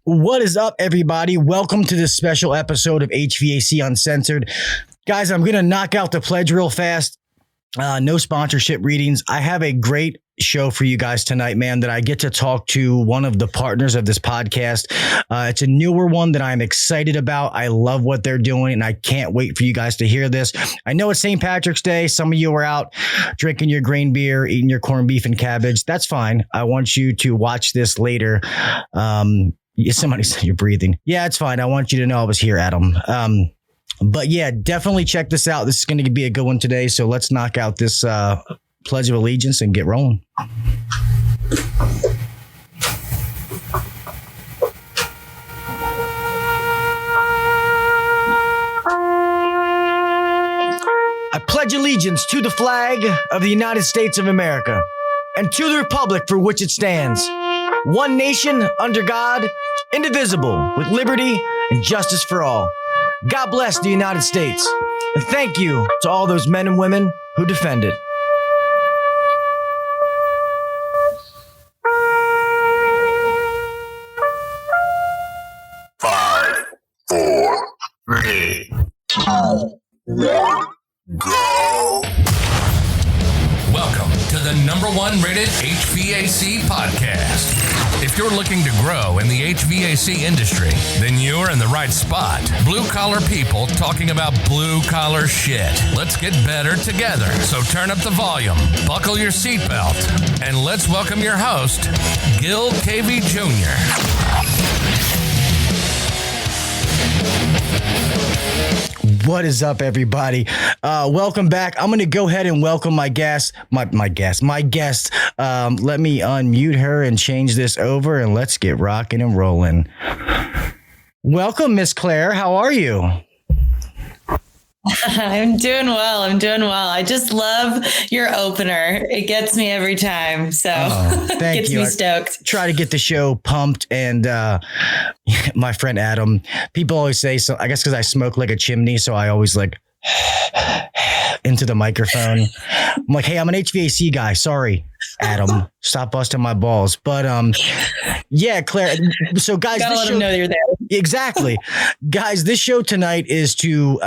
What is up, everybody? Welcome to this special episode of HVAC Uncensored. Guys, I'm going to knock out the pledge real fast. No sponsorship readings. I have a great show for you guys tonight, man, that I get to talk to one of the partners of this podcast. It's a newer one that I'm excited about. I love what they're doing, and I can't wait for you guys to hear this. I know it's St. Patrick's Day. Some of you are out drinking your grain beer, eating your corned beef and cabbage. That's fine. I want you to watch this later. Somebody said you're breathing. Yeah, it's fine. I want you to know I was here, Adam. But yeah, definitely check this out. This is going to be a good one today. So let's knock out this Pledge of Allegiance and get rolling. I pledge allegiance to the flag of the United States of America and to the republic for which it stands, one nation under God, indivisible, with liberty and justice for all. God bless the United States, and thank you to all those men and women who defend it. Five, four, three, two, one, go! Welcome to the #1 rated HVAC podcast. If you're looking to grow in the HVAC industry, then you're in the right spot. Blue-collar people talking about blue-collar shit. Let's get better together. So turn up the volume, buckle your seatbelt, and let's welcome your host, Gil KV Jr. What is up, everybody? Welcome back. I'm going to go ahead and welcome my guest. Let me unmute her and change this over, and let's get rocking and rolling. Welcome, Miss Claire. How are you? I'm doing well. I just love your opener. It gets me every time. So thank gets you. me stoked. I try to get the show pumped. And my friend Adam, people always say, so I guess because I smoke like a chimney. So I always like into the microphone. I'm like, hey, I'm an HVAC guy. Sorry, Adam. Stop busting my balls. But yeah, Claire. So guys, gotta let them know you're there. Exactly. Guys, this show tonight is to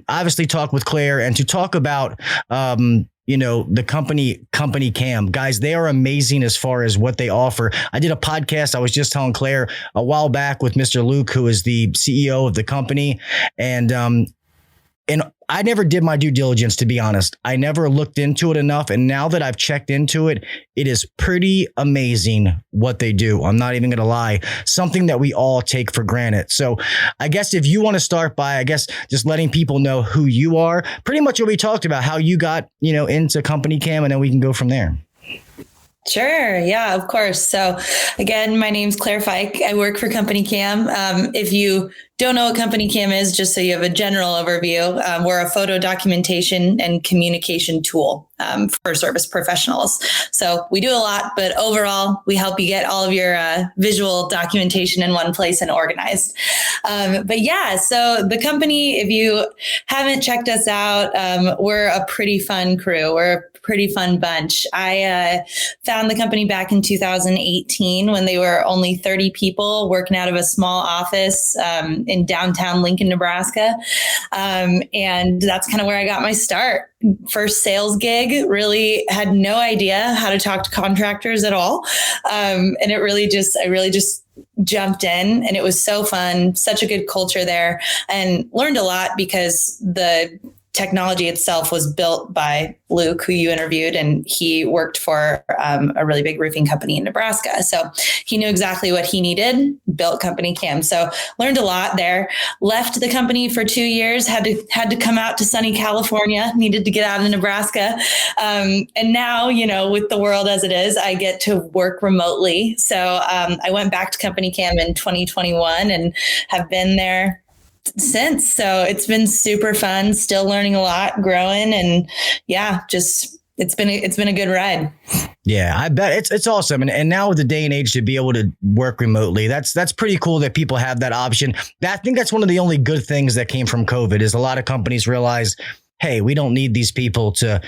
obviously talk with Claire and to talk about the CompanyCam. Guys, they are amazing as far as what they offer. I did a podcast, I was just telling Claire, a while back with Mr. Luke, who is the CEO of the company. And I never did my due diligence, to be honest. I never looked into it enough. And now that I've checked into it, it is pretty amazing what they do. I'm not even going to lie. Something that we all take for granted. So I guess if you want to start by, just letting people know who you are, pretty much what we talked about, how you got, into CompanyCam, and then we can go from there. Sure. Yeah, of course. So again, my name's Claire Fike. I work for CompanyCam. If you don't know what CompanyCam is, just so you have a general overview, we're a photo documentation and communication tool for service professionals. So we do a lot, but overall, we help you get all of your visual documentation in one place and organized. But yeah, so the company, if you haven't checked us out, we're a pretty fun crew. We're a pretty fun bunch. I found the company back in 2018 when they were only 30 people working out of a small office in downtown Lincoln, Nebraska. And that's kind of where I got my start. First sales gig, really had no idea how to talk to contractors at all. And I really just jumped in, and it was so fun, such a good culture there, and learned a lot because the technology itself was built by Luke, who you interviewed, and he worked for a really big roofing company in Nebraska. So he knew exactly what he needed, built CompanyCam. So learned a lot there, left the company for 2 years, had to come out to sunny California, needed to get out of Nebraska. And now, with the world as it is, I get to work remotely. So I went back to CompanyCam in 2021 and have been there since. So it's been super fun, still learning a lot, growing, and yeah, just it's been a good ride. Yeah, I bet it's awesome. And now with the day and age to be able to work remotely, that's pretty cool that people have that option. I think that's one of the only good things that came from COVID is a lot of companies realize, hey, we don't need these people to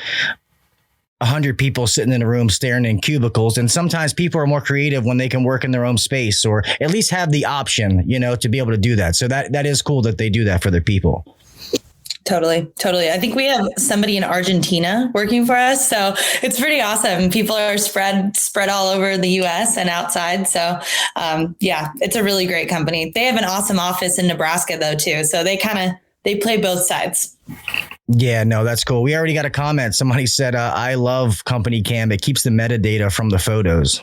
100 people sitting in a room staring in cubicles. And sometimes people are more creative when they can work in their own space, or at least have the option, you know, to be able to do that. So that is cool that they do that for their people. Totally. I think we have somebody in Argentina working for us, so it's pretty awesome. People are spread all over the U.S. and outside. So, yeah, it's a really great company. They have an awesome office in Nebraska though too. So they play both sides. Yeah, no, that's cool. We already got a comment. Somebody said, "I love CompanyCam. It keeps the metadata from the photos."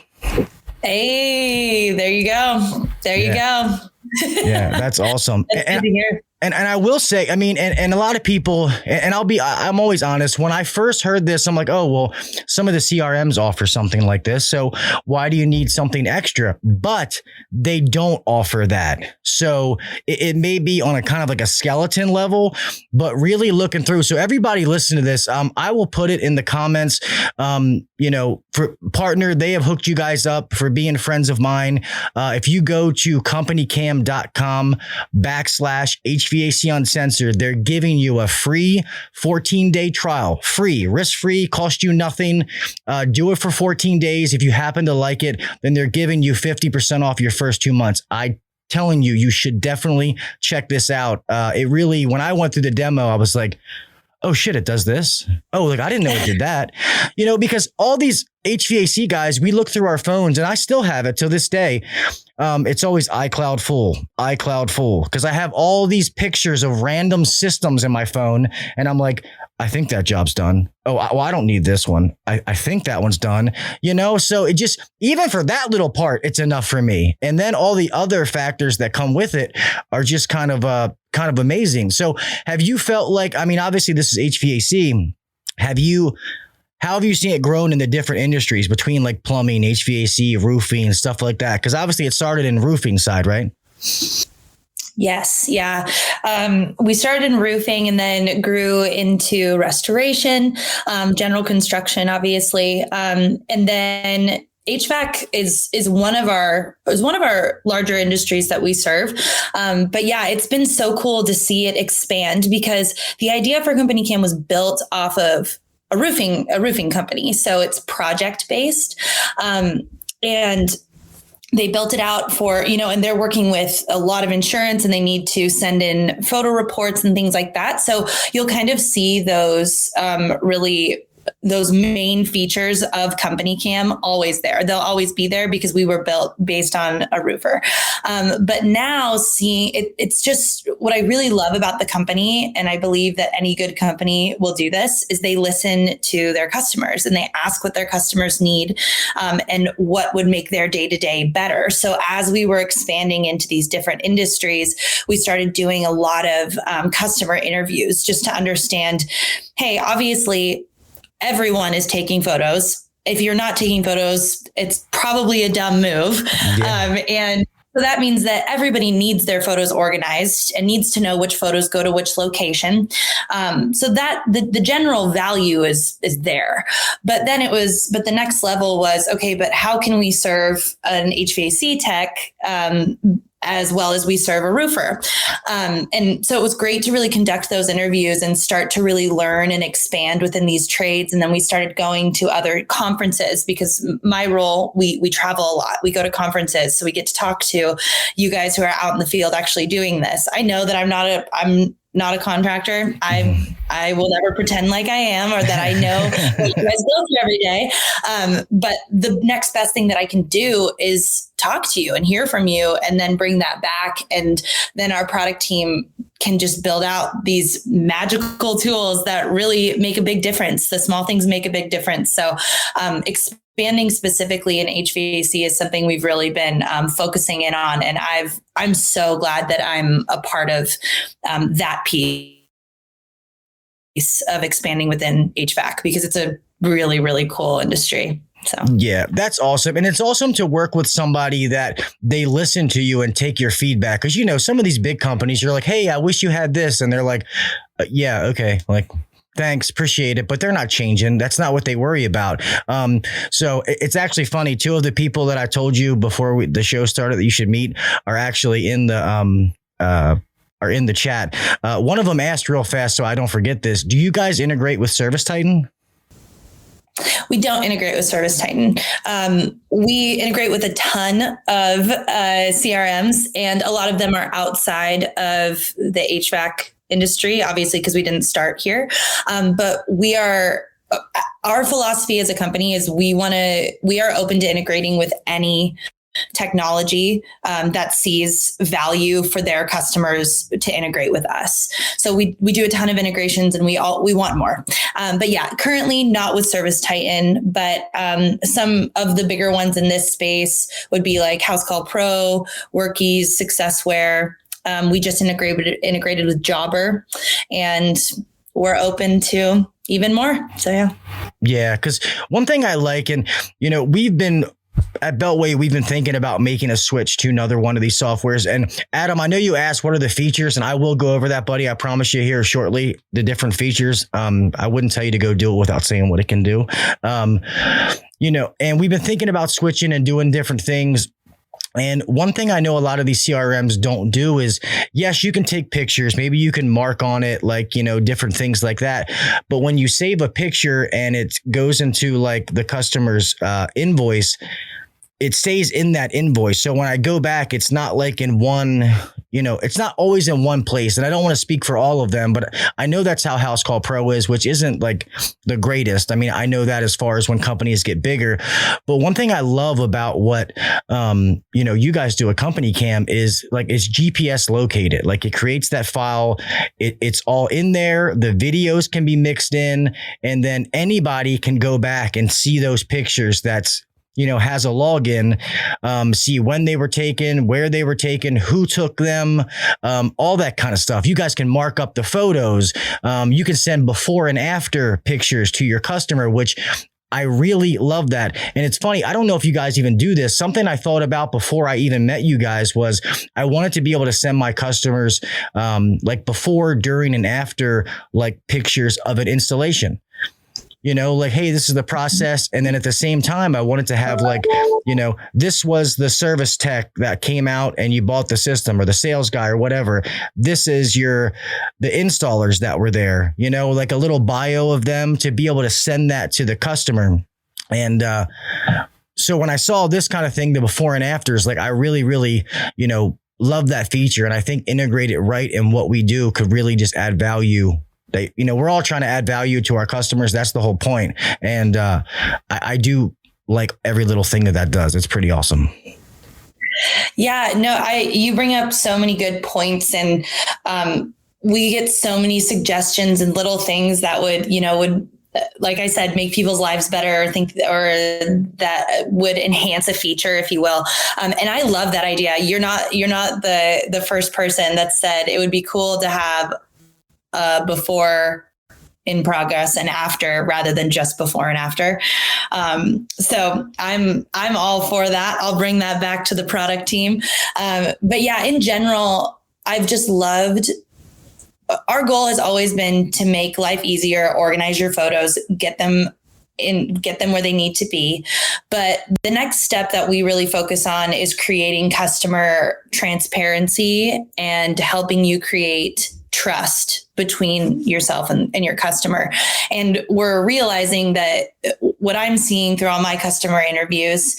Hey, there you go. You go. Yeah, that's awesome. That's good to hear. And I will say, I mean, and a lot of people, and I'm always honest. When I first heard this, I'm like, oh, well, some of the CRMs offer something like this. So why do you need something extra? But they don't offer that. So it may be on a kind of like a skeleton level, but really looking through. So everybody listen to this. I will put it in the comments. You know, for partner, they have hooked you guys up for being friends of mine. If you go to companycam.com/HVAC Uncensored, they're giving you a free 14-day trial, free, risk-free, cost you nothing. Do it for 14 days. If you happen to like it, then they're giving you 50% off your first 2 months. Telling you, you should definitely check this out. It really, when I went through the demo, I was like, oh shit, it does this. Oh, like I didn't know it did that. You know, because all these HVAC guys, we look through our phones, and I still have it till this day. It's always iCloud full, because I have all these pictures of random systems in my phone, and I'm like, I think that job's done. Oh, I don't need this one. I think that one's done. You know, so it just, even for that little part, it's enough for me. And then all the other factors that come with it are just kind of amazing. So have you felt like, I mean, obviously this is HVAC. How have you seen it grown in the different industries between like plumbing, HVAC, roofing, and stuff like that? Because obviously it started in roofing side, right? Yes. Yeah. We started in roofing and then grew into restoration, general construction, obviously. And then HVAC is one of our larger industries that we serve. But yeah, it's been so cool to see it expand, because the idea for CompanyCam was built off of a roofing company. So it's project based. And they built it out for, you know, and they're working with a lot of insurance, and they need to send in photo reports and things like that. So you'll kind of see those those main features of CompanyCam always there. They'll always be there because we were built based on a roofer. But now seeing it's just what I really love about the company. And I believe that any good company will do this, is they listen to their customers and they ask what their customers need, and what would make their day-to-day better. So as we were expanding into these different industries, we started doing a lot of customer interviews just to understand, hey, obviously, everyone is taking photos. If you're not taking photos, it's probably a dumb move. Yeah. And so that means that everybody needs their photos organized and needs to know which photos go to which location. So that the general value is there. But then the next level was, okay, but how can we serve an HVAC tech as well as we serve a roofer? And so it was great to really conduct those interviews and start to really learn and expand within these trades. And then we started going to other conferences, because my role, we travel a lot. We go to conferences, so we get to talk to you guys who are out in the field actually doing this. I know that I'm not a contractor. I will never pretend like I am, or that I know what you guys go through every day. But the next best thing that I can do is talk to you and hear from you, and then bring that back. And then our product team can just build out these magical tools that really make a big difference. The small things make a big difference. So expanding specifically in HVAC is something we've really been focusing in on. And I'm so glad that I'm a part of that piece of expanding within HVAC, because it's a really, really cool industry. So yeah, that's awesome. And it's awesome to work with somebody that they listen to you and take your feedback. Because, you know, some of these big companies, you're like, hey, I wish you had this. And they're like, yeah, okay. Like, thanks, appreciate it. But they're not changing. That's not what they worry about. So it's actually funny. Two of the people that I told you before the show started that you should meet are actually in the chat. One of them asked real fast, so I don't forget this. Do you guys integrate with Service Titan? We don't integrate with ServiceTitan. We integrate with a ton of CRMs, and a lot of them are outside of the HVAC industry, obviously, because we didn't start here. But our philosophy as a company is we are open to integrating with any technology that sees value for their customers to integrate with us. So we do a ton of integrations, and we want more. But yeah, currently not with ServiceTitan, but some of the bigger ones in this space would be like House Call Pro, Workies, Successware. We just integrated with Jobber, and we're open to even more. So yeah. Yeah, because one thing I like, and we've been at Beltway, we've been thinking about making a switch to another one of these softwares. And Adam, I know you asked what are the features, and I will go over that, buddy. I promise you here shortly, the different features. I wouldn't tell you to go do it without saying what it can do. And we've been thinking about switching and doing different things. And one thing I know a lot of these CRMs don't do is, yes, you can take pictures. Maybe you can mark on it, like, different things like that. But when you save a picture and it goes into like the customer's invoice, it stays in that invoice. So when I go back, it's not like in one, it's not always in one place. And I don't want to speak for all of them, but I know that's how House Call Pro is, which isn't like the greatest. I mean, I know that as far as when companies get bigger. But one thing I love about what, you guys do at CompanyCam is like it's GPS located. Like it creates that file. It's all in there. The videos can be mixed in, and then anybody can go back and see those pictures. That's has a login, see when they were taken, where they were taken, who took them, all that kind of stuff. You guys can mark up the photos. You can send before and after pictures to your customer, which I really love that. And it's funny, I don't know if you guys even do this. Something I thought about before I even met you guys was I wanted to be able to send my customers like before, during, and after like pictures of an installation. Like, hey, this is the process. And then at the same time, I wanted to have like, this was the service tech that came out and you bought the system, or the sales guy or whatever. This is the installers that were there, like a little bio of them to be able to send that to the customer. And, so when I saw this kind of thing, the before and afters, like I really, really, love that feature. And I think integrate it right in what we do could really just add value. We're all trying to add value to our customers. That's the whole point. And I do like every little thing that does. It's pretty awesome. Yeah, no, you bring up so many good points, and we get so many suggestions and little things that would, like I said, make people's lives better, or that would enhance a feature, if you will. And I love that idea. You're not the first person that said it would be cool to have before, in progress, and after, rather than just before and after. So I'm all for that. I'll bring that back to the product team. But yeah, in general, I've just loved. Our goal has always been to make life easier, organize your photos, get them where they need to be. But the next step that we really focus on is creating customer transparency and helping you create trust between yourself and your customer. And we're realizing that what I'm seeing through all my customer interviews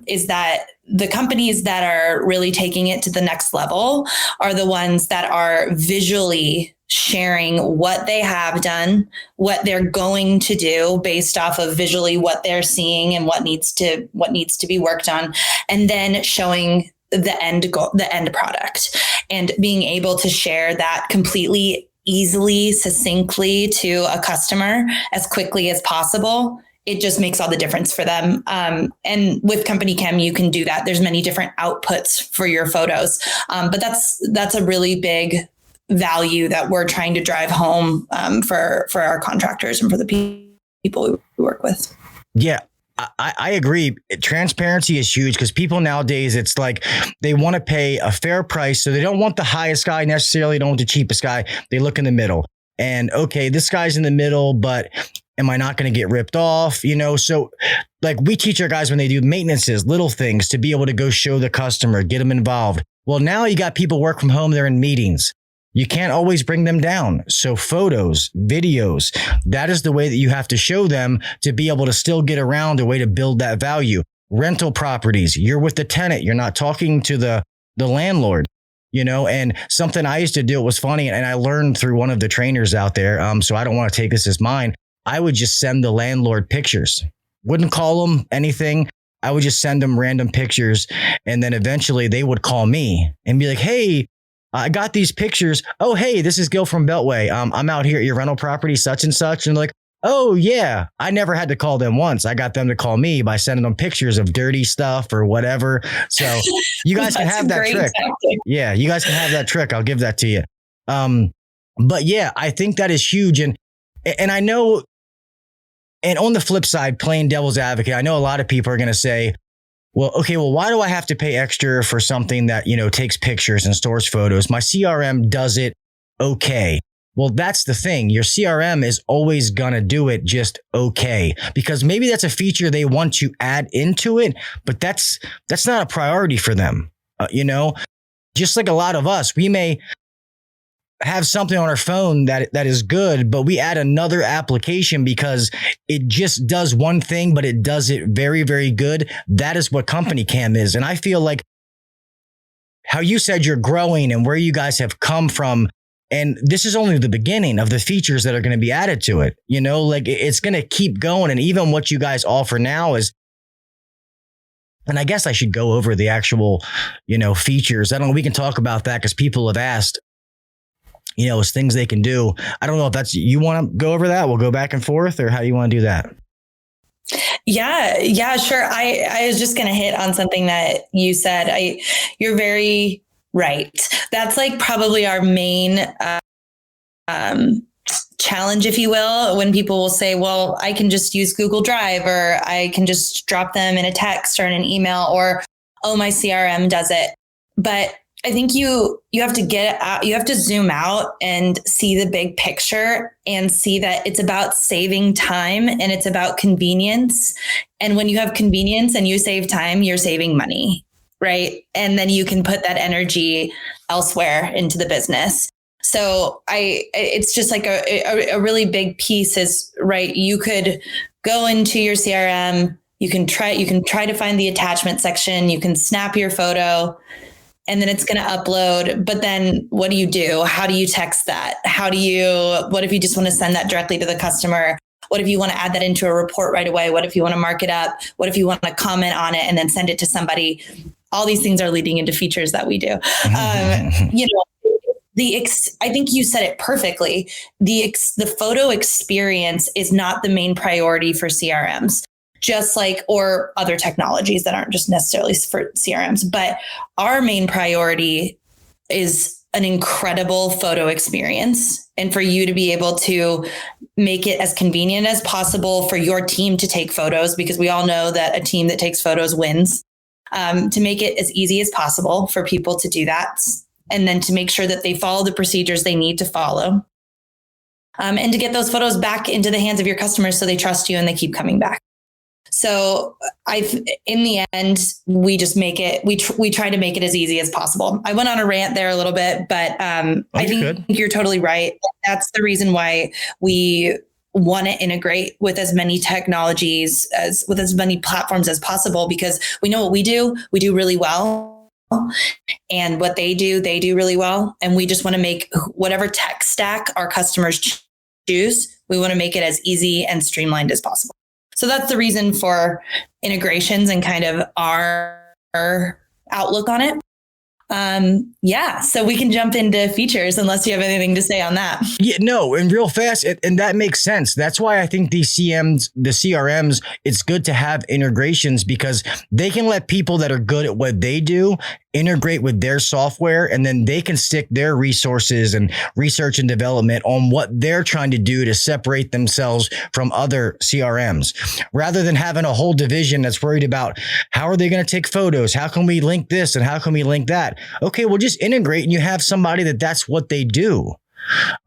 is that the companies that are really taking it to the next level are the ones that are visually sharing what they have done, what they're going to do based off of visually what they're seeing and what needs to be worked on, and then showing the end goal, the end product, and being able to share that completely easily, succinctly to a customer as quickly as possible. It just makes all the difference for them. And with CompanyCam, you can do that. There's many different outputs for your photos. But that's a really big value that we're trying to drive home for our contractors and for the people we work with. Yeah. I agree. Transparency is huge because people nowadays, it's like they want to pay a fair price. So they don't want the highest guy necessarily, don't want the cheapest guy. They look in the middle and, okay, this guy's in the middle, but am I not going to get ripped off? So like we teach our guys when they do maintenances, little things to be able to go show the customer, get them involved. Well, now you got people work from home. They're in meetings. You can't always bring them down. So photos, videos, that is the way that you have to show them to be able to still get around a way to build that value. Rental properties, you're with the tenant. You're not talking to the landlord, and something I used to do, it was funny. And I learned through one of the trainers out there. So I don't want to take this as mine. I would just send the landlord pictures, wouldn't call them anything. I would just send them random pictures. And then eventually they would call me and be like, hey, I got these pictures. Oh, hey, this is Gil from Beltway. I'm out here at your rental property, such and such. And like, oh, yeah, I never had to call them once. I got them to call me by sending them pictures of dirty stuff or whatever. So you guys can have that trick. Tactic. Yeah, you guys can have that trick. I'll give that to you. But yeah, I think that is huge. And I know, and on the flip side, playing devil's advocate, I know a lot of people are going to say, well, why do I have to pay extra for something that, takes pictures and stores photos? My CRM does it okay. Well, that's the thing. Your CRM is always going to do it just okay, because maybe that's a feature they want to add into it, but that's not a priority for them. Just like a lot of us, we may have something on our phone that is good, but we add another application because it just does one thing, but it does it very, very good. That is what CompanyCam is. And I feel like how you said you're growing and where you guys have come from, and this is only the beginning of the features that are going to be added to it. It's going to keep going. And even what you guys offer now is, and I guess I should go over the actual, features. I don't know. We can talk about that because people have asked, as things they can do. I don't know if that's, you want to go over that? We'll go back and forth, or how do you want to do that? Yeah, sure. I was just going to hit on something that you said. You're very right. That's like probably our main challenge, if you will, when people will say, well, I can just use Google Drive, or I can just drop them in a text or in an email, or, oh, my CRM does it. But I think you have to get out, you have to zoom out and see the big picture and see that it's about saving time and it's about convenience. And when you have convenience and you save time, you're saving money, right? And then you can put that energy elsewhere into the business. So it's just like a really big piece is, right, you could go into your CRM, you can try to find the attachment section, you can snap your photo, and then it's going to upload. But then what do you do? How do you text that? What if you just want to send that directly to the customer? What if you want to add that into a report right away? What if you want to mark it up? What if you want to comment on it and then send it to somebody? All these things are leading into features that we do. I think you said it perfectly. The photo experience is not the main priority for CRMs. Just like, or other technologies that aren't just necessarily for CRMs, but our main priority is an incredible photo experience. And for you to be able to make it as convenient as possible for your team to take photos, because we all know that a team that takes photos wins, to make it as easy as possible for people to do that. And then to make sure that they follow the procedures they need to follow. And to get those photos back into the hands of your customers so they trust you and they keep coming back. So in the end, we just make it, we try to make it as easy as possible. I went on a rant there a little bit, but I think you're totally right. That's the reason why we want to integrate with as many technologies with as many platforms as possible, because we know what we do really well. And what they do really well. And we just want to make whatever tech stack our customers choose, we want to make it as easy and streamlined as possible. So that's the reason for integrations and kind of our outlook on it. So we can jump into features unless you have anything to say on that. Yeah, no, and real fast, and that makes sense. That's why I think the CRMs, it's good to have integrations, because they can let people that are good at what they do integrate with their software, and then they can stick their resources and research and development on what they're trying to do to separate themselves from other CRMs, rather than having a whole division that's worried about how are they going to take photos? How can we link this and how can we link that? Okay, well, just integrate and you have somebody that's what they do.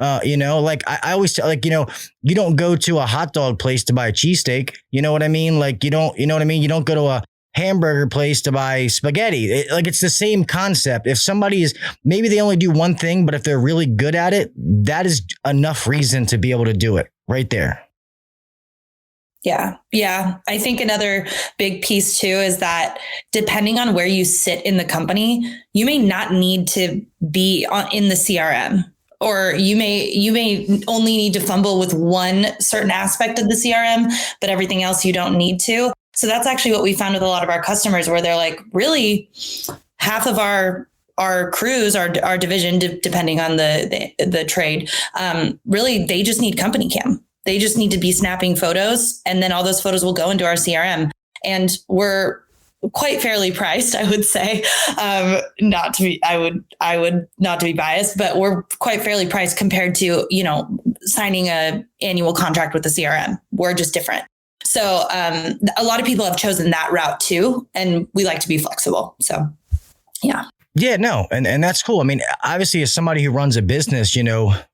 Like I always tell, like, you don't go to a hot dog place to buy a cheesesteak. You know what I mean? Like, you know what I mean? You don't go to a hamburger place to buy spaghetti. It's the same concept. If somebody is, maybe they only do one thing, but if they're really good at it, that is enough reason to be able to do it right there. Yeah. Yeah. I think another big piece too is that depending on where you sit in the company, you may not need to be in the CRM, or you may only need to fumble with one certain aspect of the CRM, but everything else you don't need to. So that's actually what we found with a lot of our customers, where they're like, really half of our crews, our division, depending on the trade, really, they just need CompanyCam. They just need to be snapping photos, and then all those photos will go into our CRM. And we're quite fairly priced, I would say. I would not to be biased, but we're quite fairly priced compared to, signing a annual contract with the CRM. We're just different. So a lot of people have chosen that route too, and we like to be flexible. So, yeah. Yeah, no. And that's cool. I mean, obviously, as somebody who runs a business,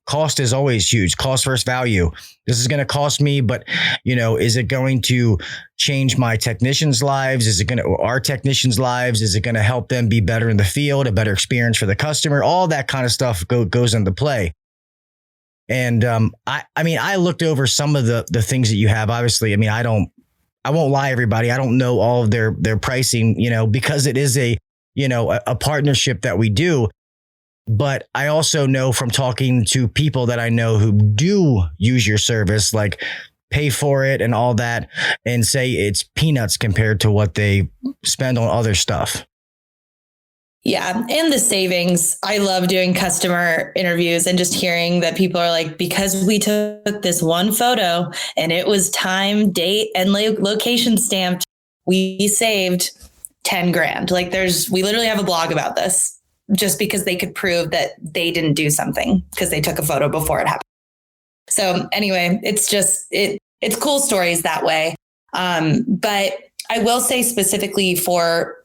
cost is always huge. Cost versus value. This is going to cost me, but, is it going to change my technicians' lives? Is it going to, our technicians' lives? Is it going to help them be better in the field, a better experience for the customer? All that kind of stuff goes into play. And I looked over some of the things that you have. Obviously, I won't lie, everybody. I don't know all of their pricing, because it is a partnership that we do. But I also know from talking to people that I know who do use your service, like pay for it and all that, and say it's peanuts compared to what they spend on other stuff. Yeah. And the savings. I love doing customer interviews and just hearing that people are like, because we took this one photo and it was time, date, and location stamped, we saved 10 grand. We literally have a blog about this, just because they could prove that they didn't do something because they took a photo before it happened. So anyway, it's just, it's cool stories that way. But I will say specifically for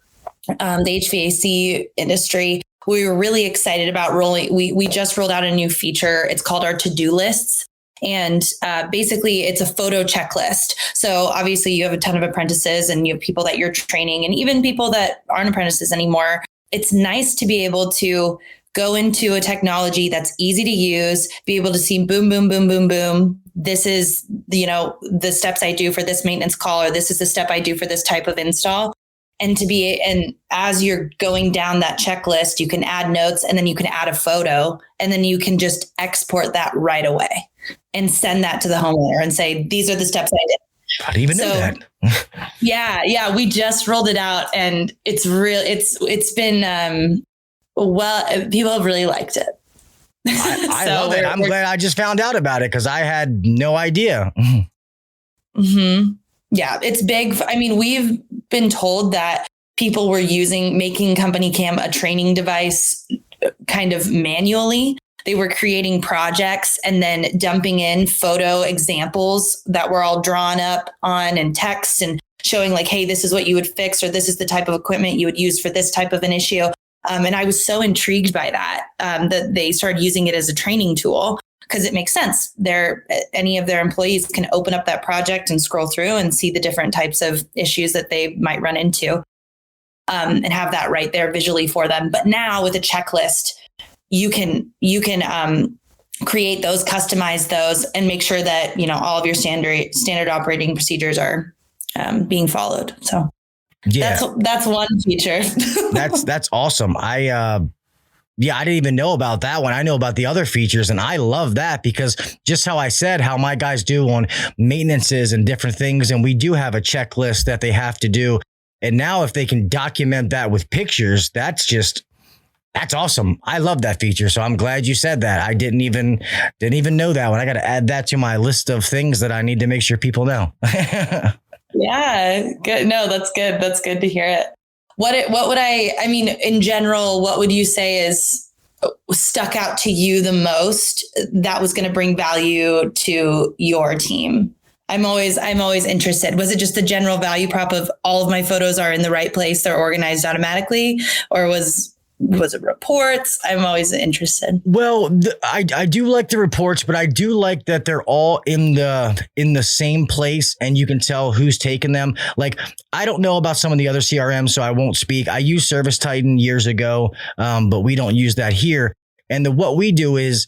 the HVAC industry, we were really excited about we just rolled out a new feature. It's called our to-do lists. And basically, it's a photo checklist. So obviously, you have a ton of apprentices and you have people that you're training, and even people that aren't apprentices anymore. It's nice to be able to go into a technology that's easy to use, be able to see boom, boom, boom, boom, boom. This is, the steps I do for this maintenance call, or this is the step I do for this type of install. And as you're going down that checklist, you can add notes, and then you can add a photo, and then you can just export that right away and send that to the homeowner and say, these are the steps I did. I didn't even know that. Yeah. We just rolled it out, and it's been, people have really liked it. I love it. I'm glad I just found out about it, because I had no idea. Mm-hmm. Yeah, it's big. We've been told that people were making CompanyCam a training device kind of manually. They were creating projects and then dumping in photo examples that were all drawn up on and text and showing like, hey, this is what you would fix, or this is the type of equipment you would use for this type of an issue. And I was so intrigued by that, that they started using it as a training tool, because it makes sense. Any of their employees can open up that project and scroll through and see the different types of issues that they might run into, and have that right there visually for them. But now with a checklist, you can create those, customize those, and make sure that, all of your standard operating procedures are being followed. So yeah, that's one feature. that's awesome. I didn't even know about that one. I know about the other features, and I love that, because just how I said, how my guys do on maintenances and different things. And we do have a checklist that they have to do. And now if they can document that with pictures, that's awesome. I love that feature. So I'm glad you said that. I didn't even know that one. I got to add that to my list of things that I need to make sure people know. Yeah, good. No, that's good. That's good to hear it. In general, what would you say is stuck out to you the most that was going to bring value to your team? I'm always interested. Was it just the general value prop of all of my photos are in the right place, they're organized automatically, or was was it reports? I'm always interested. Well, I do like the reports, but I do like that they're all in the same place and you can tell who's taken them. Like, I don't know about some of the other CRMs, so I won't speak. I used Service Titan years ago, but we don't use that here. And what we do is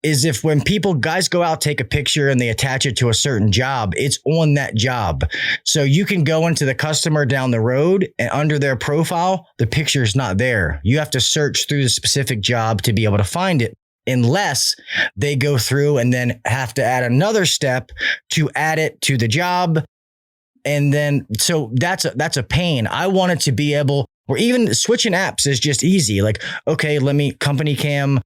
if when guys go out, take a picture and they attach it to a certain job, it's on that job. So you can go into the customer down the road and under their profile, the picture is not there. You have to search through the specific job to be able to find it, unless they go through and then have to add another step to add it to the job. And then, so that's a pain. I want it to be able, or even switching apps is just easy. Like, okay, let me CompanyCam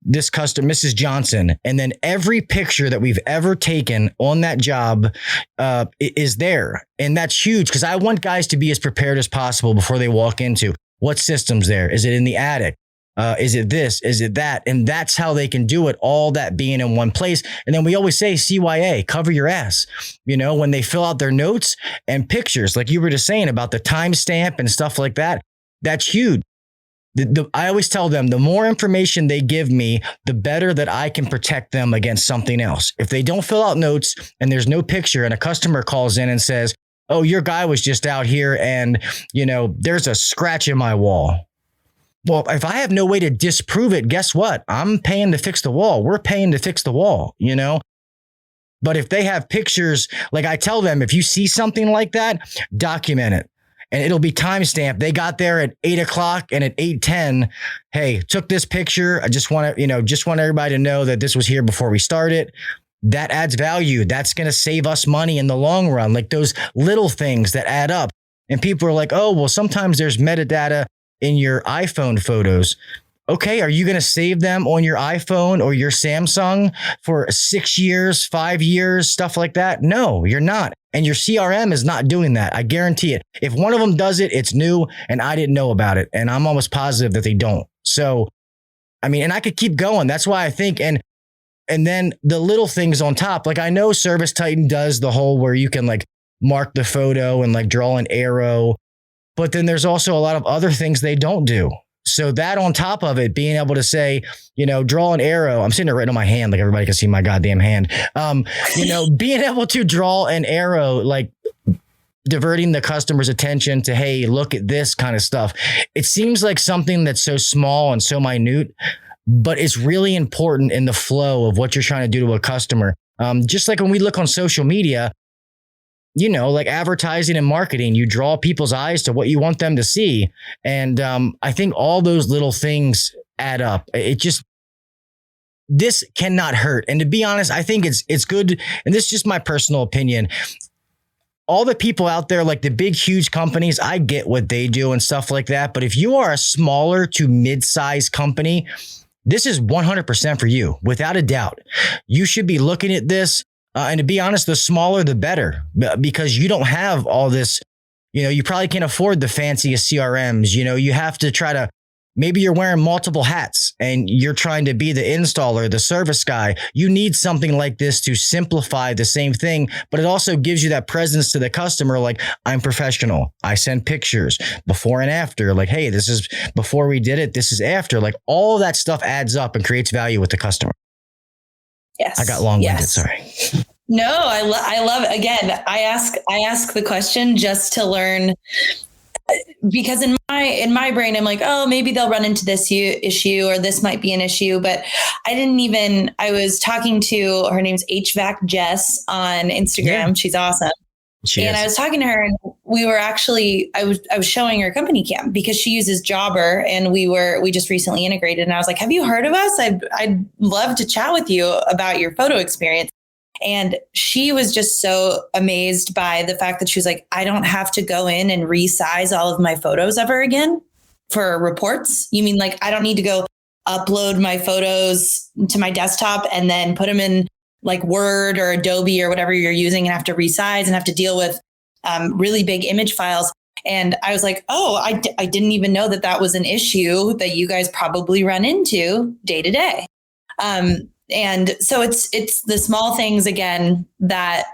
this customer, Mrs. Johnson, and then every picture that we've ever taken on that job is there. And that's huge because I want guys to be as prepared as possible before they walk into what system's there. Is it in the attic? Is it this? Is it that? And that's how they can do it, all that being in one place. And then we always say CYA, cover your ass. You know, when they fill out their notes and pictures, like you were just saying about the timestamp and stuff like that, that's huge. I always tell them the more information they give me, the better that I can protect them against something else. If they don't fill out notes and there's no picture and a customer calls in and says, oh, your guy was just out here and, you know, there's a scratch in my wall. Well, if I have no way to disprove it, guess what? I'm paying to fix the wall. We're paying to fix the wall, you know? But if they have pictures, like I tell them, if you see something like that, document it. And it'll be timestamped. They got there at 8:00 and at 8:10. Hey, took this picture. I just want everybody to know that this was here before we started. That adds value. That's going to save us money in the long run. Like those little things that add up. And people are like, oh, well, sometimes there's metadata in your iPhone photos. Okay, are you going to save them on your iPhone or your Samsung for 6 years, 5 years, stuff like that? No, you're not. And your CRM is not doing that. I guarantee it. If one of them does it, it's new and I didn't know about it. And I'm almost positive that they don't. So, I mean, and I could keep going. That's why I think, and then the little things on top, like I know Service Titan does the whole where you can like mark the photo and like draw an arrow, but then there's also a lot of other things they don't do. So that on top of it, being able to say, you know, draw an arrow. I'm sitting there writing on my hand, like everybody can see my goddamn hand. You know, being able to draw an arrow, like diverting the customer's attention to, hey, look at this kind of stuff. It seems like something that's so small and so minute, but it's really important in the flow of what you're trying to do to a customer. Just like when we look on social media, you know, like advertising and marketing, you draw people's eyes to what you want them to see. And I think all those little things add up. This cannot hurt. And to be honest, I think it's good. And this is just my personal opinion. All the people out there, like the big, huge companies, I get what they do and stuff like that. But if you are a smaller to mid-sized company, this is 100% for you, without a doubt. You should be looking at this. And to be honest, the smaller, the better, because you don't have all this, you know, you probably can't afford the fanciest CRMs. You know, you have to try to, maybe you're wearing multiple hats and you're trying to be the installer, the service guy. You need something like this to simplify the same thing, but it also gives you that presence to the customer. Like, I'm professional. I send pictures before and after. Like, hey, this is before we did it. This is after. Like, all of that stuff adds up and creates value with the customer. Yes. I got long-winded. Yes. Sorry. No, I love it. Again, I ask the question just to learn, because in my brain, I'm like, oh, maybe they'll run into this issue or this might be an issue. But I was talking to, her name's HVAC Jess on Instagram. Yeah. She's awesome. I was talking to her and we were actually, I was showing her CompanyCam because she uses Jobber and we just recently integrated. And I was like, have you heard of us? I'd love to chat with you about your photo experience. And she was just so amazed by the fact that she was like, I don't have to go in and resize all of my photos ever again for reports. You mean like, I don't need to go upload my photos to my desktop and then put them in like Word or Adobe or whatever you're using and have to resize and have to deal with really big image files. And I was like, oh, I didn't even know that was an issue that you guys probably run into day to day. And so it's the small things, again, that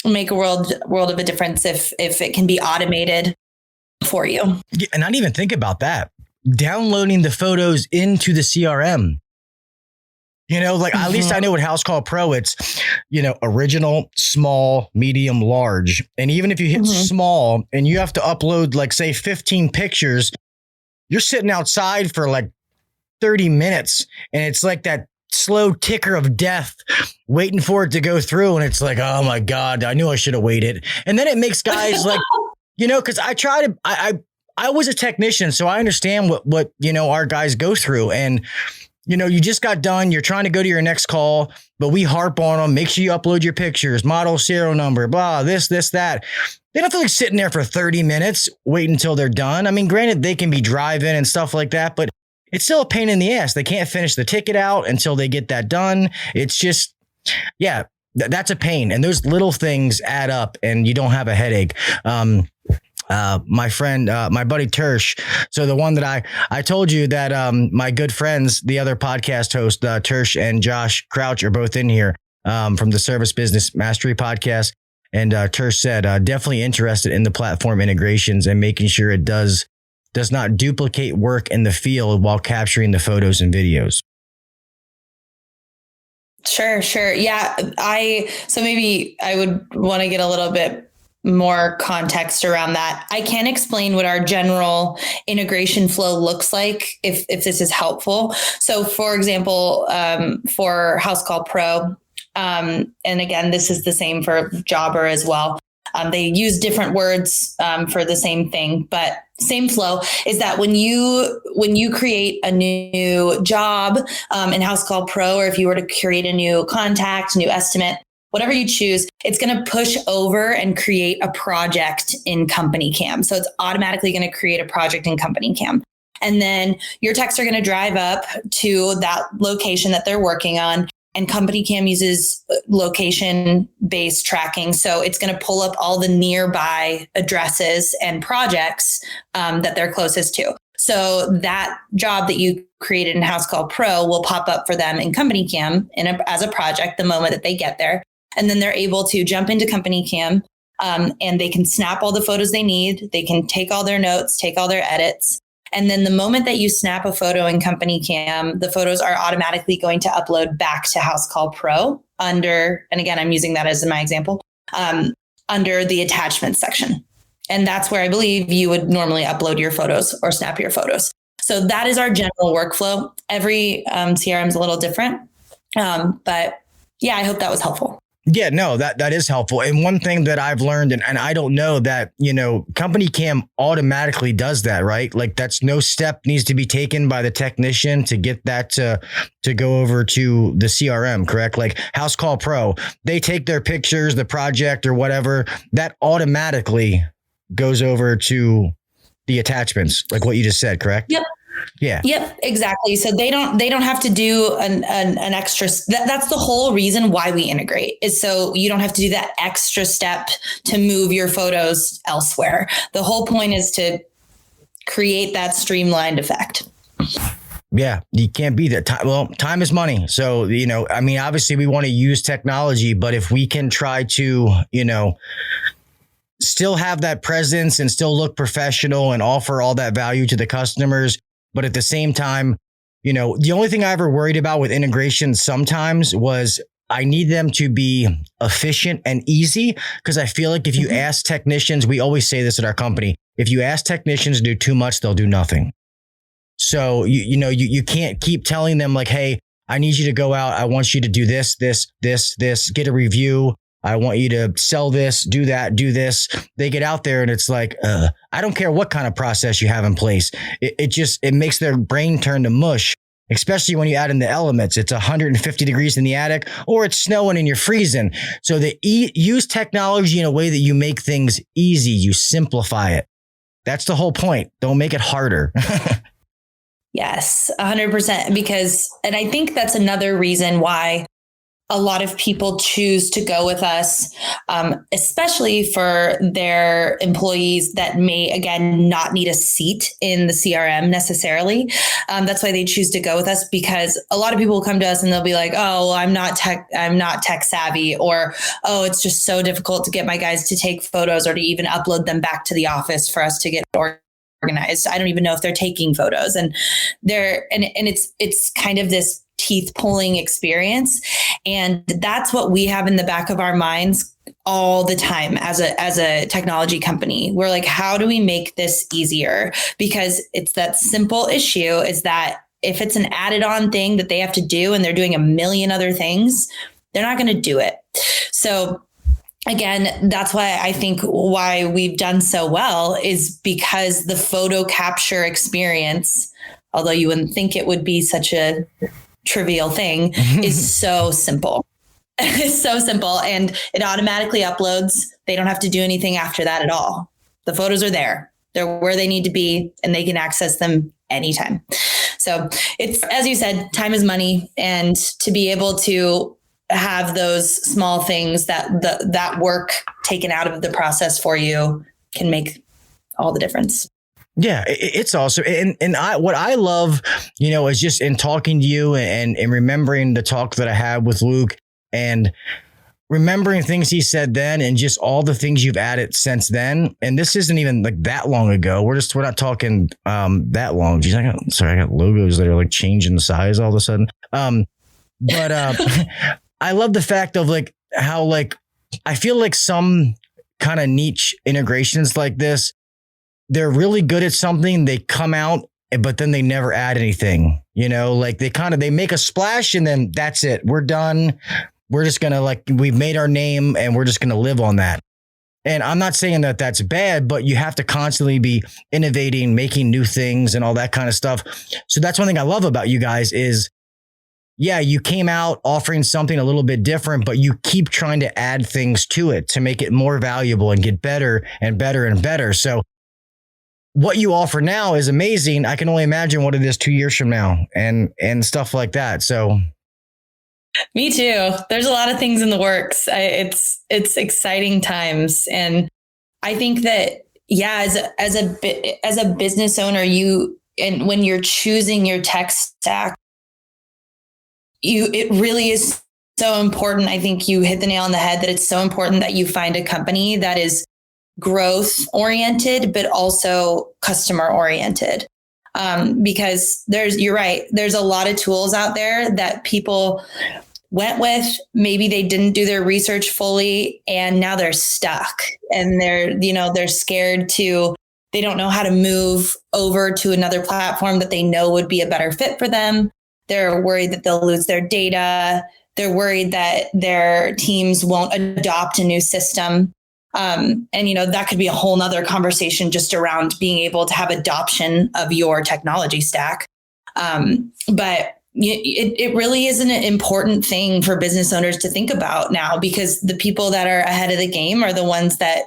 make a world of a difference if it can be automated for you. Yeah, and not even think about that. downloading the photos into the CRM. You know, like at least I know with House Call Pro, it's, you know, original, small, medium, large. And even if you hit small and you have to upload, like, say 15 pictures, you're sitting outside for like 30 minutes. And it's like that slow ticker of death waiting for it to go through. And it's like, oh my God, I knew I should have waited. And then it makes guys like, you know, because I was a technician, so I understand what, you know, our guys go through. And you know, you just got done. You're trying to go to your next call, but we harp on them. Make sure you upload your pictures, model, serial number, blah, this, that. They don't feel like sitting there for 30 minutes, waiting until they're done. I mean, granted, they can be driving and stuff like that, but it's still a pain in the ass. They can't finish the ticket out until they get that done. It's just, yeah, that's a pain. And those little things add up and you don't have a headache. My friend, my buddy Tersh. So the one that I told you that my good friends, the other podcast host, Tersh and Josh Crouch are both in here from the Service Business Mastery podcast. And Tersh said, definitely interested in the platform integrations and making sure it does not duplicate work in the field while capturing the photos and videos. Sure. Yeah. So maybe I would want to get a little bit more context around that. I can explain what our general integration flow looks like if this is helpful. So for example, for House Call Pro, and again, this is the same for Jobber as well. They use different words for the same thing, but same flow is that when you create a new job in House Call Pro, or if you were to create a new contact, new estimate, whatever you choose, it's going to push over and create a project in CompanyCam. So it's automatically going to create a project in CompanyCam. And then your techs are going to drive up to that location that they're working on. And CompanyCam uses location-based tracking. So it's going to pull up all the nearby addresses and projects that they're closest to. So that job that you created in House Call Pro will pop up for them in CompanyCam as a project the moment that they get there. And then they're able to jump into CompanyCam and they can snap all the photos they need. They can take all their notes, take all their edits. And then the moment that you snap a photo in CompanyCam, the photos are automatically going to upload back to House Call Pro under, and again, I'm using that as my example, under the attachment section. And that's where I believe you would normally upload your photos or snap your photos. So that is our general workflow. Every CRM is a little different. But yeah, I hope that was helpful. Yeah, no, that is helpful. And one thing that I've learned, and I don't know that, you know, CompanyCam automatically does that, right? Like that's no step needs to be taken by the technician to get that to go over to the CRM, correct? Like House Call Pro, they take their pictures, the project or whatever, that automatically goes over to the attachments, like what you just said, correct? Yep. Yeah. Yep, exactly. So they don't have to do an extra. That's the whole reason why we integrate, is so you don't have to do that extra step to move your photos elsewhere. The whole point is to create that streamlined effect. Yeah, you can't beat that. Well, time is money. So, you know, I mean, obviously we want to use technology, but if we can try to, you know, still have that presence and still look professional and offer all that value to the customers, but at the same time, you know, the only thing I ever worried about with integration sometimes was I need them to be efficient and easy, because I feel like if you ask technicians, we always say this at our company, if you ask technicians to do too much, they'll do nothing. So, you can't keep telling them like, hey, I need you to go out. I want you to do this, get a review. I want you to sell this, do that, do this. They get out there and it's like, I don't care what kind of process you have in place. It makes their brain turn to mush, especially when you add in the elements. It's 150 degrees in the attic or it's snowing and you're freezing. So use technology in a way that you make things easy. You simplify it. That's the whole point. Don't make it harder. Yes, 100%. And I think that's another reason why a lot of people choose to go with us, especially for their employees that may, again, not need a seat in the CRM necessarily. That's why they choose to go with us, because a lot of people will come to us and they'll be like, oh, well, I'm not tech savvy, or, oh, it's just so difficult to get my guys to take photos or to even upload them back to the office for us to get organized. organized. I don't even know if they're taking photos, and it's kind of this teeth pulling experience. And that's what we have in the back of our minds all the time as a technology company. We're like, how do we make this easier? Because it's that simple issue is that if it's an added on thing that they have to do and they're doing a million other things, they're not going to do it. So again, that's why I think why we've done so well is because the photo capture experience, although you wouldn't think it would be such a trivial thing, is so simple. It's so simple, and it automatically uploads. They don't have to do anything after that at all. The photos are there. They're where they need to be, and they can access them anytime. So it's, as you said, time is money, and to be able to have those small things that work taken out of the process for you can make all the difference. Yeah, it's awesome. And what I love, is just in talking to you and remembering the talk that I had with Luke and remembering things he said then and just all the things you've added since then. And this isn't even like that long ago. We're not talking that long. Geez, I got logos that are like changing the size all of a sudden. But I love the fact of like how like I feel like some kind of niche integrations like this, they're really good at something, they come out, but then they never add anything, like they make a splash and then that's it. We're done. We're just going to we've made our name and we're just going to live on that. And I'm not saying that that's bad, but you have to constantly be innovating, making new things and all that kind of stuff. So that's one thing I love about you guys is, yeah, you came out offering something a little bit different, but you keep trying to add things to it to make it more valuable and get better and better and better. So what you offer now is amazing. I can only imagine what it is 2 years from now and stuff like that. So me too. There's a lot of things in the works. It's exciting times. And I think that, yeah, as a business owner, and when you're choosing your tech stack, it really is so important. I think you hit the nail on the head that it's so important that you find a company that is growth oriented, but also customer oriented. Because you're right. There's a lot of tools out there that people went with. Maybe they didn't do their research fully and now they're stuck and they're scared they don't know how to move over to another platform that they know would be a better fit for them. They're worried that they'll lose their data. They're worried that their teams won't adopt a new system. And that could be a whole nother conversation just around being able to have adoption of your technology stack. But it really is an important thing for business owners to think about now, because the people that are ahead of the game are the ones that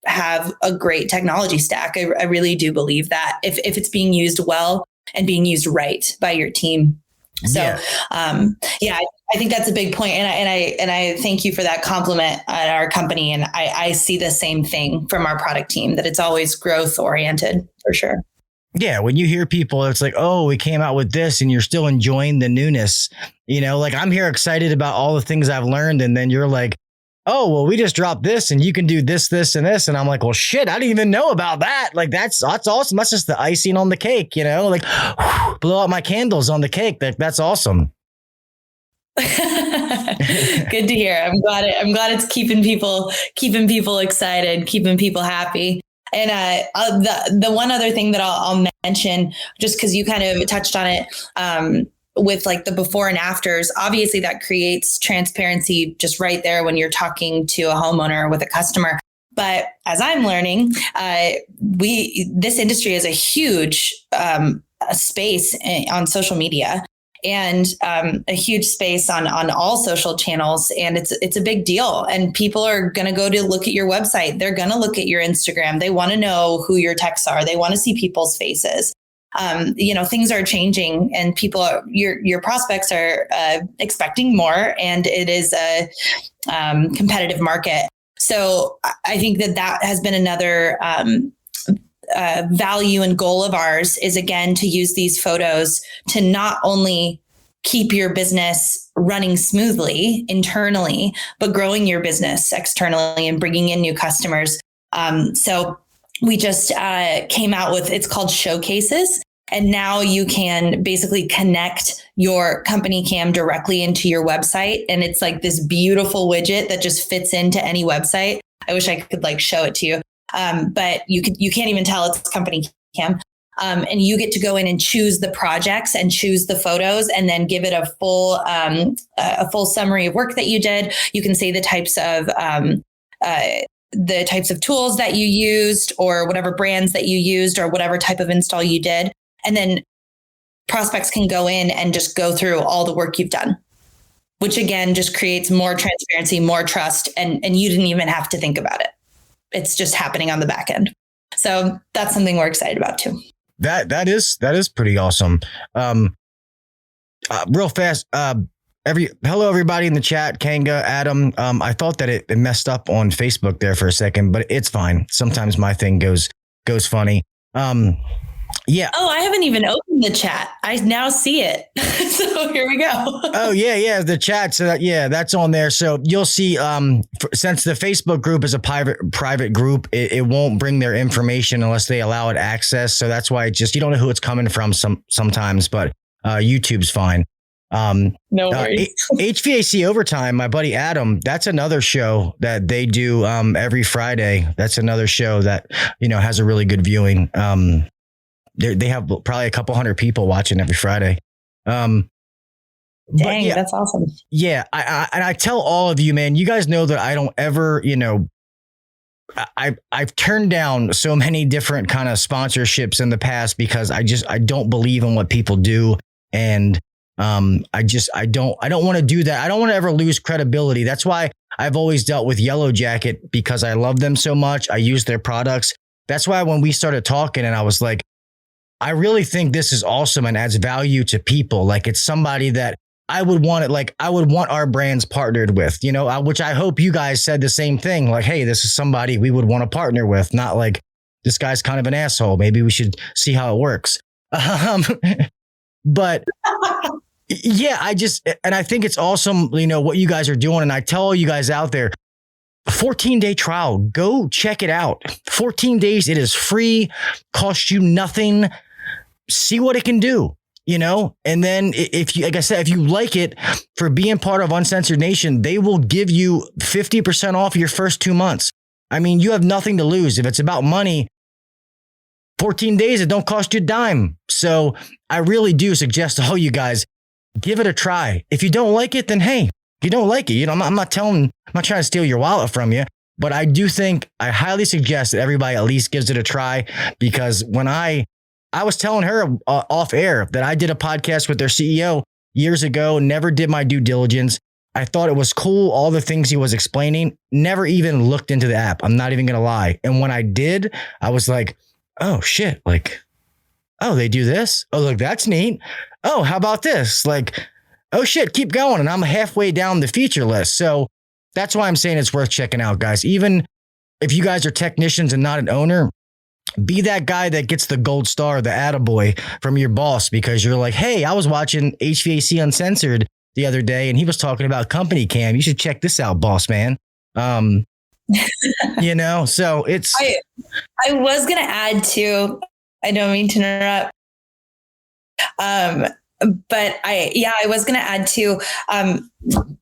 have a great technology stack. I really do believe that if it's being used well and being used right by your team. So, I think that's a big point. And I thank you for that compliment at our company. And I see the same thing from our product team, that it's always growth oriented for sure. Yeah. When you hear people, it's like, oh, we came out with this and you're still enjoying the newness, like I'm here excited about all the things I've learned. And then you're like, oh, well, we just dropped this and you can do this, this, and this. And I'm like, well, shit, I didn't even know about that. Like, that's awesome. That's just the icing on the cake, like blow out my candles on the cake. That's awesome. Good to hear. I'm glad it's keeping people excited, keeping people happy. And the one other thing that I'll mention, just because you kind of touched on it, with like the before and afters, obviously that creates transparency just right there when you're talking to a homeowner with a customer. But as I'm learning, this industry is a huge space on social media, and a huge space on all social channels. And it's a big deal. And people are going to go to look at your website. They're going to look at your Instagram. They want to know who your techs are. They want to see people's faces. Things are changing, and your prospects are expecting more, and it is a competitive market. So I think that has been another value and goal of ours, is again to use these photos to not only keep your business running smoothly internally, but growing your business externally and bringing in new customers. So we just came out with, it's called Showcases. And now you can basically connect your CompanyCam directly into your website. And it's like this beautiful widget that just fits into any website. I wish I could like show it to you. But you can't even tell it's CompanyCam. And you get to go in and choose the projects and choose the photos and then give it a full summary of work that you did. You can say the types of tools that you used or whatever brands that you used or whatever type of install you did. And then prospects can go in and just go through all the work you've done, which again, just creates more transparency, more trust. And you didn't even have to think about it. It's just happening on the back end. So that's something we're excited about too. That is pretty awesome. Real fast. Hello everybody in the chat, Kanga, Adam. I thought that it messed up on Facebook there for a second, but it's fine. Sometimes my thing goes funny. Yeah. Oh, I haven't even opened the chat. I now see it. So here we go. Oh yeah. The chat. So that's on there. So you'll see, since the Facebook group is a private group, it won't bring their information unless they allow it access. So that's why you don't know who it's coming from sometimes, but YouTube's fine. No worries. HVAC Overtime, my buddy Adam, that's another show that they do every Friday. That's another show that, has a really good viewing. They have probably a couple hundred people watching every Friday. Dang, that's awesome. Yeah. I tell all of you, man, you guys know that I don't ever, I've turned down so many different kind of sponsorships in the past because I don't believe in what people do. And I don't want to do that. I don't want to ever lose credibility. That's why I've always dealt with Yellow Jacket, because I love them so much. I use their products. That's why when we started talking and I was like, I really think this is awesome and adds value to people. Like it's somebody that I would want it. Like I would want our brands partnered with, which I hope you guys said the same thing. Like, hey, this is somebody we would want to partner with, not like this guy's kind of an asshole. Maybe we should see how it works. But yeah, I think it's awesome, what you guys are doing. And I tell all you guys out there, 14-day trial, go check it out. 14 days. It is free, costs you nothing. See what it can do, and then if you, like I said, if you like it, for being part of Uncensored Nation, they will give you 50% off your first 2 months. I mean, you have nothing to lose. If it's about money, 14 days, it don't cost you a dime. So I really do suggest to all you guys, give it a try. If you don't like it, then hey, you don't like it. I'm not trying to steal your wallet from you, but I do think I highly suggest that everybody at least gives it a try, because when I was telling her off air that I did a podcast with their CEO years ago, never did my due diligence. I thought it was cool, all the things he was explaining, never even looked into the app. I'm not even going to lie. And when I did, I was like, oh shit, like, oh, they do this? Oh, look, that's neat. Oh, how about this? Like, oh shit, keep going. And I'm halfway down the feature list. So that's why I'm saying it's worth checking out, guys. Even if you guys are technicians and not an owner, be that guy that gets the gold star, the attaboy from your boss, because you're like, hey, I was watching HVAC Uncensored the other day and he was talking about CompanyCam. You should check this out, boss man. So it's. I was going to add to, I don't mean to interrupt. But I was going to add to,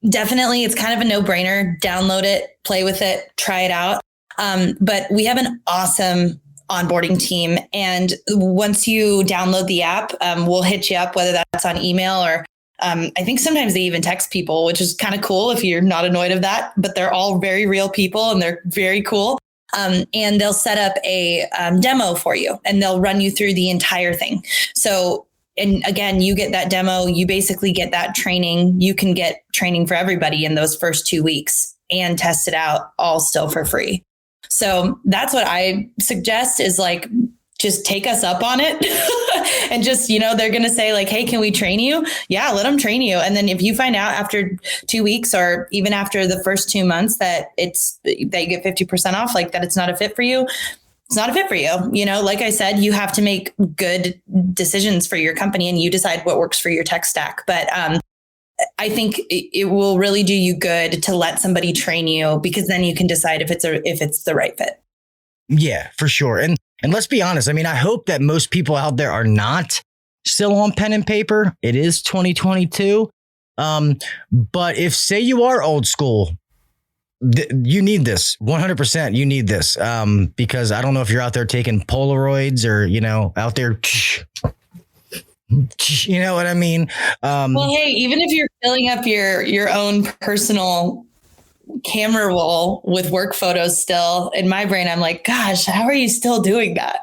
definitely it's kind of a no-brainer. Download it, play with it, try it out. But we have an awesome onboarding team. And once you download the app, we'll hit you up, whether that's on email or I think sometimes they even text people, which is kind of cool if you're not annoyed of that, but they're all very real people and they're very cool. And they'll set up a demo for you and they'll run you through the entire thing. So, and again, you get that demo, you basically get that training. You can get training for everybody in those first 2 weeks and test it out all still for free. So that's what I suggest is like, just take us up on it and just, they're going to say like, hey, can we train you? Yeah, let them train you. And then if you find out after 2 weeks or even after the first 2 months that you get 50% off, like that it's not a fit for you, it's not a fit for you. Like I said, you have to make good decisions for your company and you decide what works for your tech stack. But I think it will really do you good to let somebody train you, because then you can decide if it's the right fit. Yeah, for sure. And let's be honest. I mean, I hope that most people out there are not still on pen and paper. It is 2022. But if say you are old school, you need this 100%. You need this because I don't know if you're out there taking Polaroids or, out there. You know what I mean? Well, hey, even if you're filling up your own personal camera roll with work photos still, in my brain, I'm like, gosh, how are you still doing that?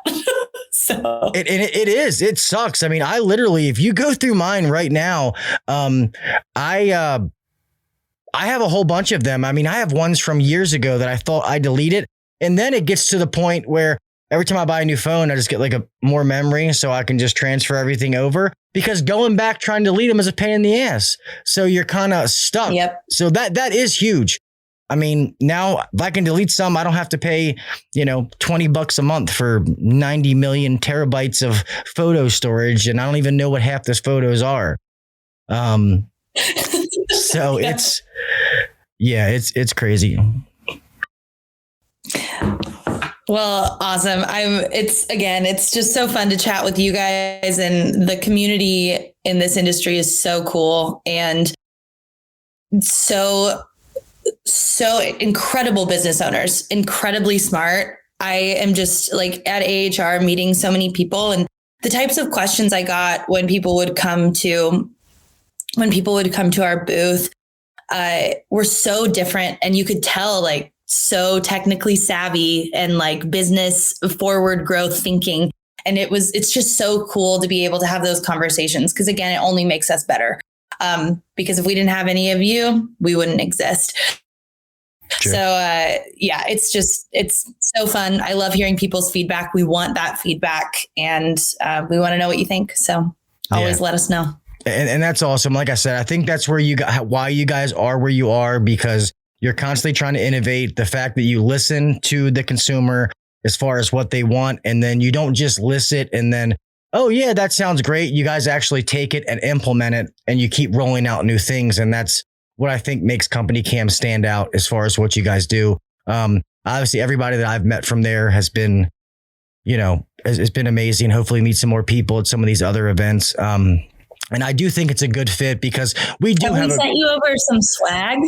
So it is. It sucks. I mean, I literally, if you go through mine right now, I have a whole bunch of them. I mean, I have ones from years ago that I thought I deleted. And then it gets to the point where every time I buy a new phone, I just get like more memory so I can just transfer everything over, because going back trying to delete them is a pain in the ass. So you're kind of stuck. Yep. So that is huge. I mean, now if I can delete some, I don't have to pay, $20 a month for 90 million terabytes of photo storage. And I don't even know what half those photos are. So yeah. it's crazy. Well, awesome. It's just so fun to chat with you guys, and the community in this industry is so cool and so incredible business owners, incredibly smart. I am just like at AHR meeting so many people, and the types of questions I got when people would come to our booth were so different, and you could tell like so technically savvy and like business forward growth thinking. And it's just so cool to be able to have those conversations, because again, it only makes us better. Because if we didn't have any of you, we wouldn't exist. Sure. So it's so fun. I love hearing people's feedback. We want that feedback, and we want to know what you think. So always let us know. And that's awesome. Like I said, I think that's why you guys are where you are, because you're constantly trying to innovate. The fact that you listen to the consumer as far as what they want, and then you don't just list it and then, oh yeah, that sounds great. You guys actually take it and implement it, and you keep rolling out new things. And that's what I think makes CompanyCam stand out as far as what you guys do. Obviously everybody that I've met from there has been, has been amazing. Hopefully meet some more people at some of these other events. And I do think it's a good fit, because we do have sent you over some swag.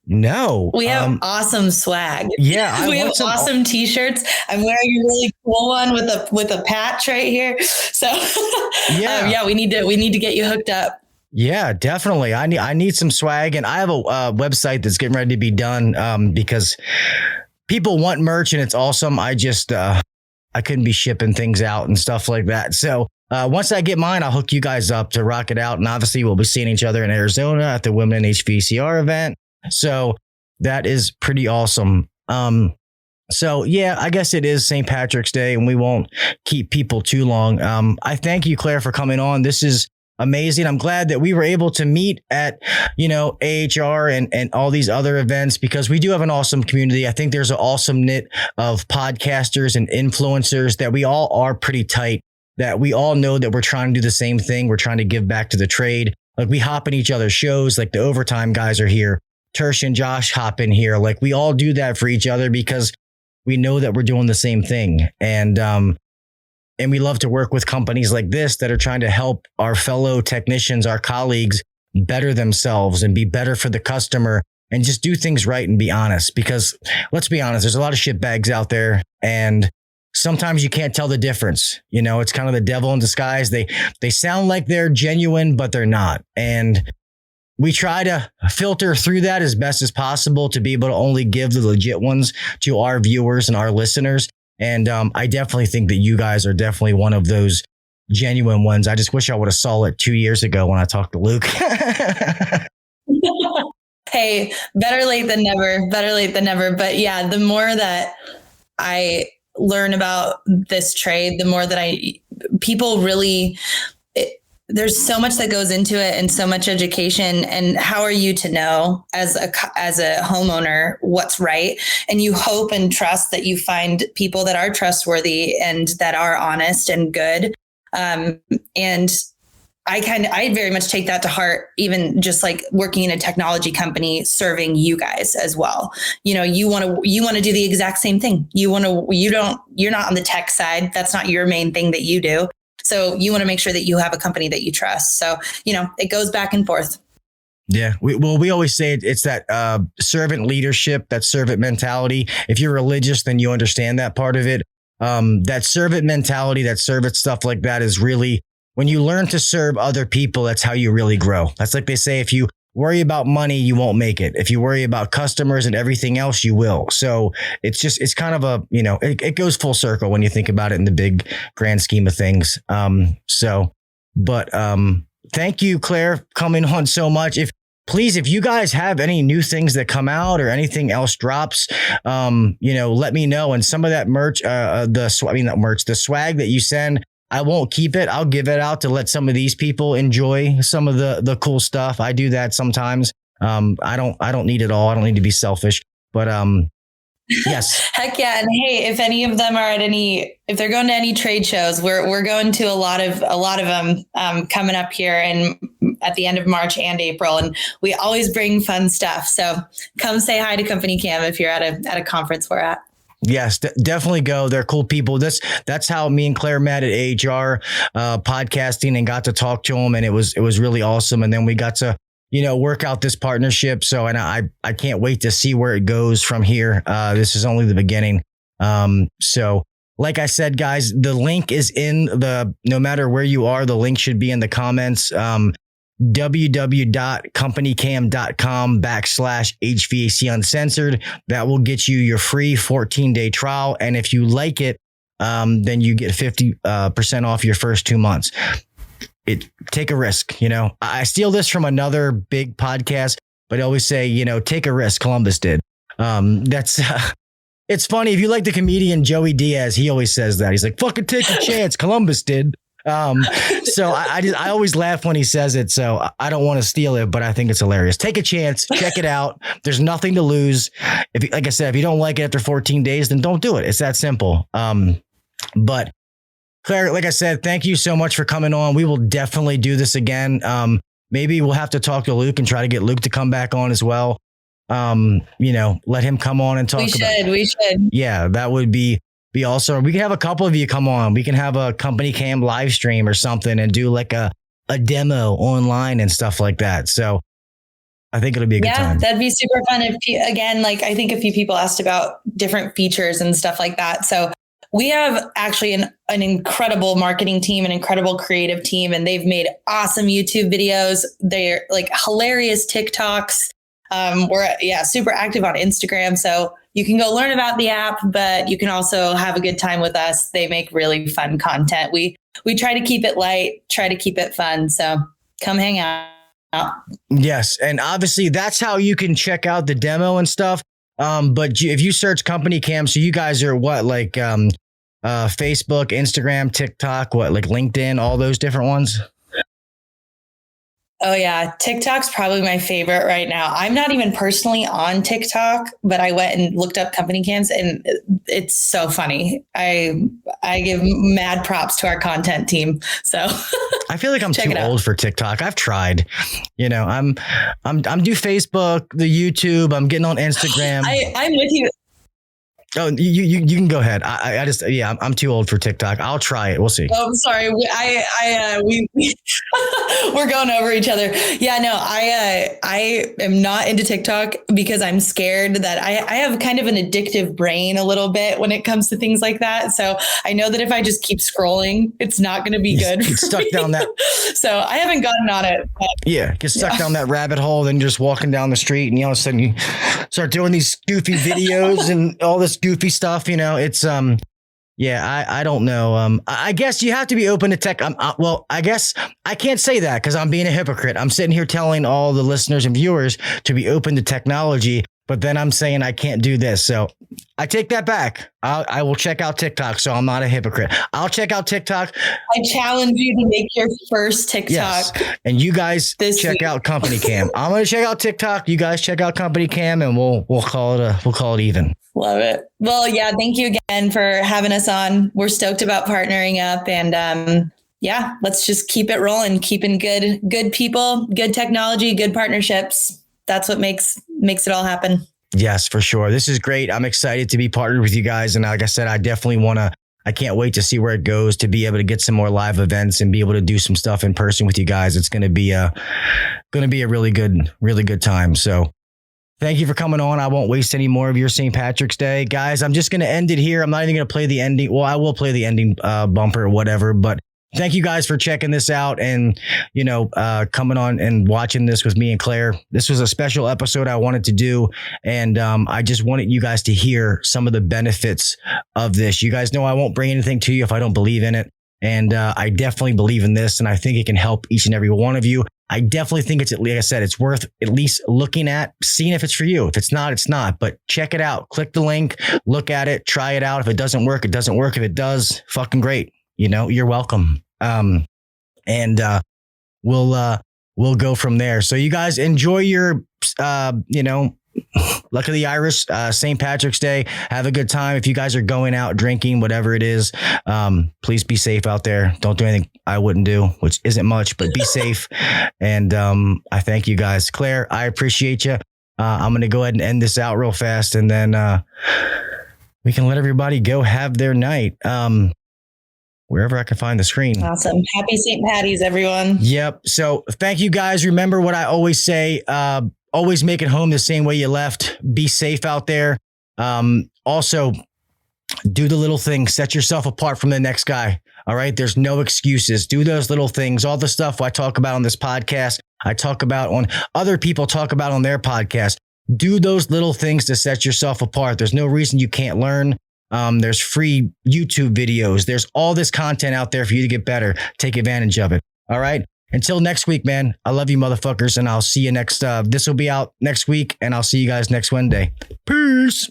No, we have awesome swag. Yeah, we have awesome t-shirts. I'm wearing a really cool one with a patch right here. So we need to get you hooked up. Yeah, definitely. I need some swag, and I have a website that's getting ready to be done because people want merch, and it's awesome. I just I couldn't be shipping things out and stuff like that. So once I get mine, I'll hook you guys up to rock it out. And obviously we'll be seeing each other in Arizona at the Women in HVACR event. So that is pretty awesome. So yeah, I guess it is St. Patrick's Day, and we won't keep people too long. I thank you, Claire, for coming on. This is amazing. I'm glad that we were able to meet at, AHR and all these other events, because we do have an awesome community. I think there's an awesome knit of podcasters and influencers that we all are pretty tight, that we all know that we're trying to do the same thing. We're trying to give back to the trade. Like we hop in each other's shows, like the Overtime guys are here. Tersh and Josh hop in here. Like we all do that for each other because we know that we're doing the same thing. And we love to work with companies like this that are trying to help our fellow technicians, our colleagues, better themselves and be better for the customer, and just do things right and be honest. Because let's be honest, there's a lot of shit bags out there, and sometimes you can't tell the difference. It's kind of the devil in disguise. They sound like they're genuine, but they're not. And we try to filter through that as best as possible to be able to only give the legit ones to our viewers and our listeners. And I definitely think that you guys are definitely one of those genuine ones. I just wish I would have saw it 2 years ago when I talked to Luke. Hey, better late than never. But yeah, the more that I learn about this trade, the more that people really, there's so much that goes into it and so much education. And how are you to know as a homeowner what's right? And you hope and trust that you find people that are trustworthy and that are honest and good. And I very much take that to heart, even just like working in a technology company, serving you guys as well. You want to do the exact same thing. You're not on the tech side. That's not your main thing that you do. So you want to make sure that you have a company that you trust. So, it goes back and forth. Yeah. We always say it's that servant leadership, that servant mentality. If you're religious, then you understand that part of it. That servant mentality, that servant stuff like that is really, when you learn to serve other people, that's how you really grow. That's like they say, if you worry about money, you won't make it. If you worry about customers and everything else, you will. So it's kind of a, it goes full circle when you think about it in the big grand scheme of things. Thank you, Claire, coming on so much. If you guys have any new things that come out or anything else drops, let me know. And some of that merch, the swag that you send, I won't keep it. I'll give it out to let some of these people enjoy some of the cool stuff. I do that sometimes. I don't need it all. I don't need to be selfish, but yes. Heck yeah. And hey, if any of them are if they're going to any trade shows, we're going to a lot of them coming up here and at the end of March and April. And we always bring fun stuff. So come say hi to CompanyCam if you're at a conference we're at. Yes, definitely go. They're cool people. That's how me and Claire met at AHR podcasting and got to talk to them. And it was really awesome. And then we got to, work out this partnership. So, and I can't wait to see where it goes from here. This is only the beginning. So like I said, guys, the link is no matter where you are, the link should be in the comments. www.companycam.com/HVAC Uncensored. That will get you your free 14-day trial. And if you like it, then you get 50% off your first 2 months. Take a risk. I steal this from another big podcast, but I always say, take a risk. Columbus did. It's funny. If you like the comedian Joey Diaz, he always says that. He's like, fucking take a chance. Columbus did. So I always laugh when he says it. So I don't want to steal it, but I think it's hilarious. Take a chance, check it out. There's nothing to lose. Like I said, if you don't like it after 14 days, then don't do it. It's that simple. But Claire, like I said, thank you so much for coming on. We will definitely do this again. Maybe we'll have to talk to Luke and try to get Luke to come back on as well. Let him come on and talk. We should. Yeah, that would be awesome. We can have a couple of you come on. We can have a CompanyCam live stream or something and do like a demo online and stuff like that. So I think it'll be a good time. Yeah, that'd be super fun. I think a few people asked about different features and stuff like that. So we have actually an incredible marketing team, an incredible creative team, and they've made awesome YouTube videos. They're like hilarious TikToks. We're super active on Instagram. So you can go learn about the app, but you can also have a good time with us. They make really fun content. We try to keep it light, try to keep it fun. So come hang out. Yes. And obviously that's how you can check out the demo and stuff. But if you search CompanyCam, so you guys are what, like Facebook, Instagram, TikTok, like LinkedIn, all those different ones? Oh yeah. TikTok's probably my favorite right now. I'm not even personally on TikTok, but I went and looked up CompanyCams and it's so funny. I give mad props to our content team. So I feel like I'm too old for TikTok. I've tried, I'm do Facebook, the YouTube, I'm getting on Instagram. I'm with you. Oh, you can go ahead. I'm too old for TikTok. I'll try it. We'll see. Oh, I'm sorry. We're going over each other. Yeah, no, I am not into TikTok because I'm scared that I have kind of an addictive brain a little bit when it comes to things like that. So I know that if I just keep scrolling, it's not going to be good. Get stuck down that. So I haven't gotten on it. But, get stuck down that rabbit hole. Then you're just walking down the street and all of a sudden you start doing these goofy videos and all this goofy stuff. It's I don't know. I guess you have to be open to tech. I guess I can't say that because I'm being a hypocrite. I'm sitting here telling all the listeners and viewers to be open to technology, but then I'm saying I can't do this. So I take that back. I will check out TikTok. So I'm not a hypocrite. I'll check out TikTok. I challenge you to make your first TikTok. Yes. And you guys check out CompanyCam. I'm going to check out TikTok. You guys check out CompanyCam and we'll call it even. Love it. Well, yeah. Thank you again for having us on. We're stoked about partnering up and yeah, let's just keep it rolling, keeping good people, good technology, good partnerships. That's what makes it all happen. Yes, for sure. This is great. I'm excited to be partnered with you guys. And like I said, I definitely I can't wait to see where it goes, to be able to get some more live events and be able to do some stuff in person with you guys. It's going to be a really good time. So thank you for coming on. I won't waste any more of your St. Patrick's Day. Guys, I'm just going to end it here. I'm not even going to play the ending. Well, I will play the ending bumper or whatever, but thank you guys for checking this out and, coming on and watching this with me and Claire. This was a special episode I wanted to do. And I just wanted you guys to hear some of the benefits of this. You guys know I won't bring anything to you if I don't believe in it. And I definitely believe in this. And I think it can help each and every one of you. I definitely think like I said, it's worth at least looking at, seeing if it's for you. If it's not, it's not. But check it out. Click the link, look at it, try it out. If it doesn't work, it doesn't work. If it does, fucking great. You're welcome. We'll go from there. So you guys enjoy your, Luck of the Irish, St. Patrick's Day. Have a good time. If you guys are going out drinking, whatever it is, please be safe out there. Don't do anything I wouldn't do, which isn't much, but be safe. And I thank you guys. Claire, I appreciate you. I'm going to go ahead and end this out real fast, and then we can let everybody go have their night. Wherever I can find the screen. Awesome. Happy St. Patty's, everyone. Yep. So thank you guys. Remember what I always say, always make it home the same way you left. Be safe out there. Also, do the little things. Set yourself apart from the next guy. All right. There's no excuses. Do those little things. All the stuff I talk about on this podcast, I talk about on other people talk about on their podcast. Do those little things to set yourself apart. There's no reason you can't learn. There's free YouTube videos. There's all this content out there for you to get better. Take advantage of it. All right. Until next week, man. I love you motherfuckers. And I'll see you next. This will be out next week. And I'll see you guys next Wednesday. Peace.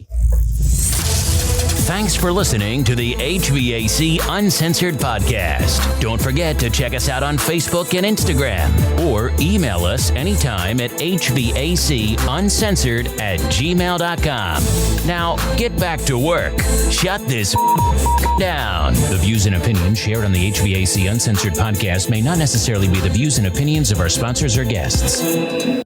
Thanks for listening to the HVAC Uncensored podcast. Don't forget to check us out on Facebook and Instagram, or email us anytime at hvacuncensored@gmail.com. Now, get back to work. Shut this down. The views and opinions shared on the HVAC Uncensored podcast may not necessarily be the views and opinions of our sponsors or guests.